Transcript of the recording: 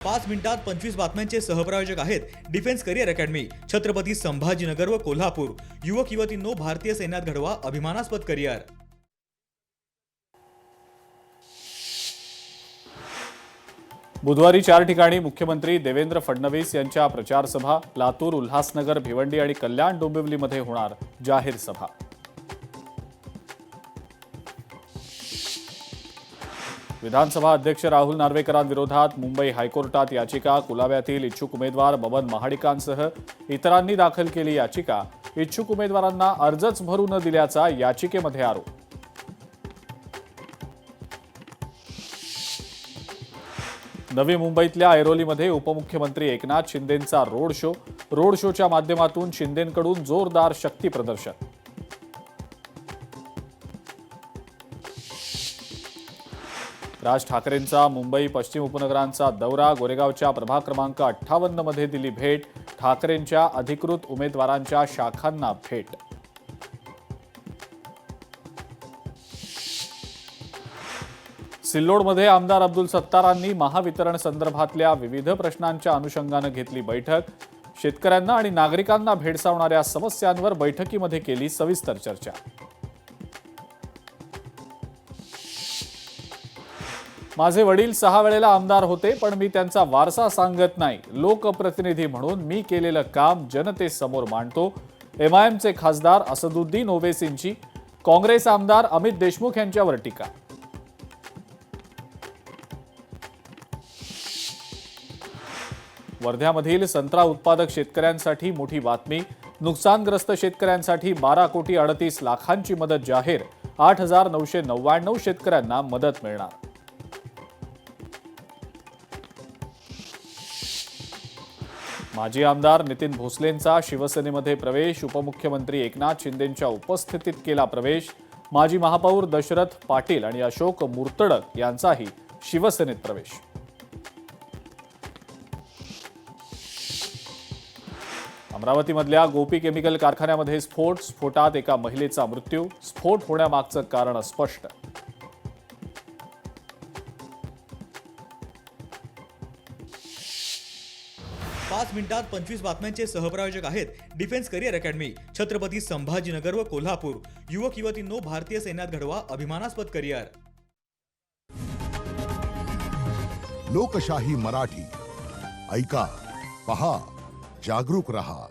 5 मिनिटात 25 बातम्यांचे सहप्रायोजक आहेत defence career academy, Chhatrapati Sambhajinagar व कोल्हापूर। युवक युवतींनो, भारतीय सैन्यात घडवा अभिमानास्पद करिअर। बुधवारी 4 ठिकाणी मुख्यमंत्री देवेंद्र फडणवीस यांच्या प्रचार सभा, लातूर, उल्हासनगर, भिवंडी आणि कल्याण डोंबिवलीमध्ये होणार जाहीर सभा। विधानसभा अध्यक्ष राहुल नार्वेकरांविरोधात मुंबई हायकोर्टात याचिका, कुलाव्यातील इच्छुक उमेदवार बबन महाडिकांसह इतरांनी दाखल केली याचिका, इच्छुक उमेदवारांना अर्जच भरू न दिल्याचा याचिकेमध्ये आरोप। नवी मुंबईतल्या ऐरोलीमध्ये उपमुख्यमंत्री एकनाथ शिंदेंचा रोड शोच्या माध्यमातून शिंदेंकडून जोरदार शक्ती प्रदर्शन। राज ठाकरेंचा मुंबई पश्चिम उपनगरांचा दौरा, गोरेगावच्या प्रभाग क्रमांक 58 मध्ये दिली भेट, ठाकरेंच्या अधिकृत उमेदवारांच्या शाखांना भेट। सिल्लोडमध्ये आमदार अब्दुल सत्तारांनी महावितरण संदर्भातल्या विविध प्रश्नांच्या अनुषंगाने घेतली बैठक, शेतकऱ्यांना आणि नागरिकांना भेडसावणाऱ्या समस्यांवर बैठकीमध्ये केली सविस्तर चर्चा। माझे वडील 6 वेळेला आमदार होते, पण मी त्यांचा वारसा सांगत नाही। लोकप्रतिनिधी म्हणून मी केलेलं काम जनतेसमोर मांडतो। एमआयएमचे खासदार असदुद्दीन ओवेसींची काँग्रेस आमदार अमित देशमुख यांच्यावर टीका। वर्ध्यामधील संत्रा उत्पादक शेतकऱ्यांसाठी मोठी बातमी, नुकसानग्रस्त शेतकऱ्यांसाठी 12 कोटी 38 लाखांची मदत जाहीर, 8,999 शेतकऱ्यांना मदत मिळणार। माजी आमदार नितीन भोसलेंचा शिवसेनेमध्ये प्रवेश, उपमुख्यमंत्री एकनाथ शिंदेंच्या उपस्थितीत केला प्रवेश। माजी महापौर दशरथ पाटील आणि अशोक मुर्तडक यांचाही शिवसेनेत प्रवेश। अमरावतीमधल्या गोपी केमिकल कारखान्यामध्ये स्फोटात एका महिलेचा मृत्यू, स्फोट होण्यामागचं कारण अस्पष्ट। पाच मिनिटात 25 बातम्यांचे सहप्रायोजक आहेत defence career academy, Chhatrapati Sambhajinagar व कोल्हापूर। युवक युवतींनो, भारतीय सैन्यात घडवा अभिमानास्पद करिअर। लोकशाही मराठी ऐका, पहा, जागरूक रहा।